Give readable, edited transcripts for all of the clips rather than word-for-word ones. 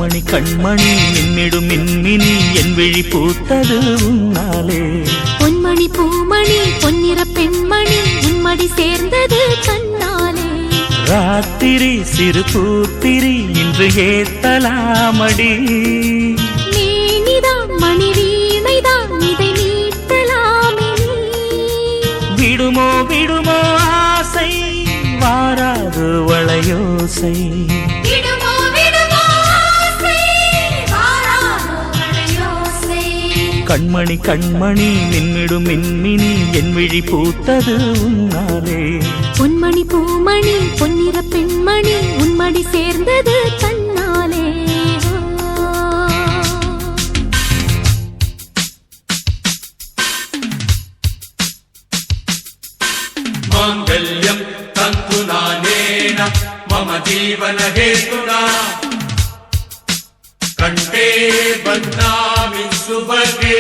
கண்மணி கண்மணி மின்னிடும் மின்மினி என் விழி பூத்தது உன்னாலே. பொன்மணி பூமணி பொன்னிற பெண்மணி உன்மடி சேர்ந்தது கண்ணாலே. ராத்திரி சிறு பூத்திரி இன்று ஏத்தலாமடி. மேனிதான் மணி வீணைதான் இதை மீட்டலாமே. விடுமோ விடுமோ ஆசை வாராது வளையோசை. கண்மணி கண்மணி மின்னிடும் மின்மினி என் விழி பூத்தது உன்னாலே. பொன்மணி பூமணி பொன்னிற பெண்மணி உன்மடி சேர்ந்தது கண்ணாலே. மாங்கல்யம் தந்துனா நேன மம ஜீவன ஹேதுனா கண்டே பத்னாமி சுபகே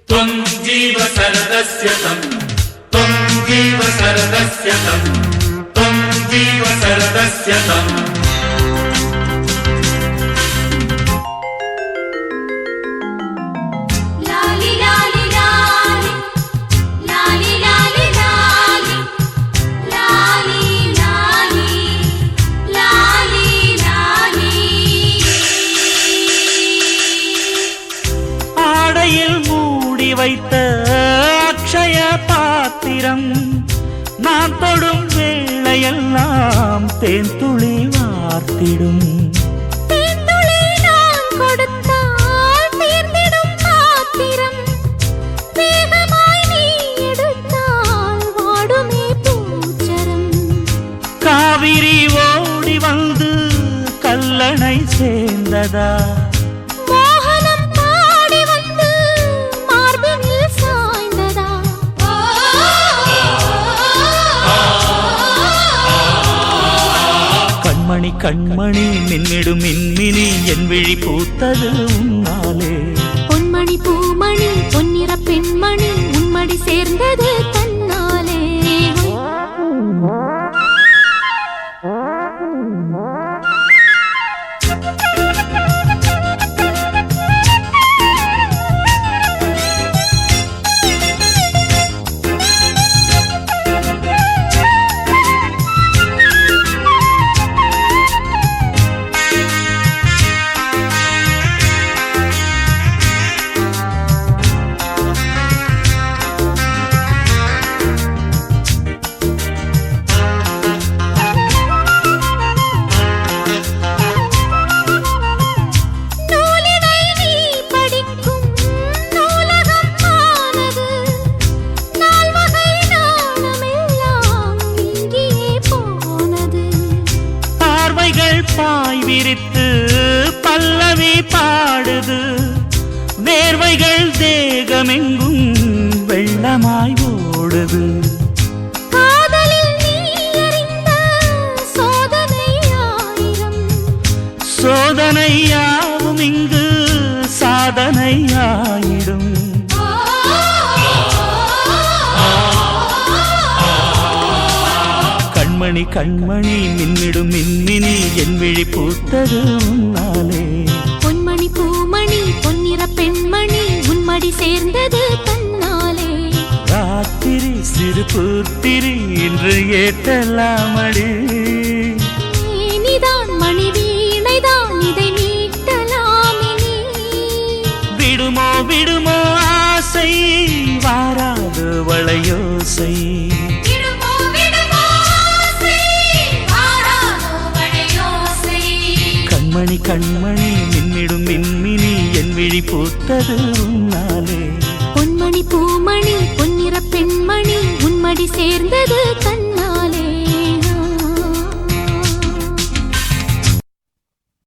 த்வம் ஜீவ சரதஸ்ய தம் த்வம் ஜீவ சரதஸ்ய தம் த்வம் ஜீவ சரதஸ்ய தம். வைத்த அக்ஷய பாத்திரம் நான் தொடும் வேளையெல்லாம் தேன் துளி வார்த்திடும். காவிரி ஓடி வந்து கல்லணை சேர்ந்ததா. கண்மணி கண்மணி மின்னிடும் மின்மினி என் விழி பூத்தது உன்னாலே. பொன்மணி பூமணி பொன்னிற பெண்மணி உன்மடி சேர்ந்தது கண்ணாலே. பாய் விரித்து பல்லவி பாடுது. வேர்வைகள் தேகமெங்கும் வெள்ளமாய் ஓடுது. காதலில் நீ அறிந்த சோதனை ஆயிரம். சோதனையாவும் இங்கு சாதனையாயிடும். கண்மணி கண்மணி மின்னிடும் மின்மினி என் விழி பூத்தது உன்னாலே. பொன்மணி பூமணி பொன்னிற பெண்மணி உன்மடி சேர்ந்தது கண்ணாலே. ராத்திரி சிறு பூத்திரி இன்று ஏற்றலாமடி. நீதான் மணி வீணைதான் இதை மீட்டலாமே. விடுமோ விடுமோ ஆசை வாராது வளையோசை. கண்மணி கண்மணி மின்னிடும் மின்மினி என் விழி பூத்தது உன்னாலே. பொன்மணி பூமணி பொன்னிற பெண்மணி உன்மடி சேர்ந்தது கண்ணாலே.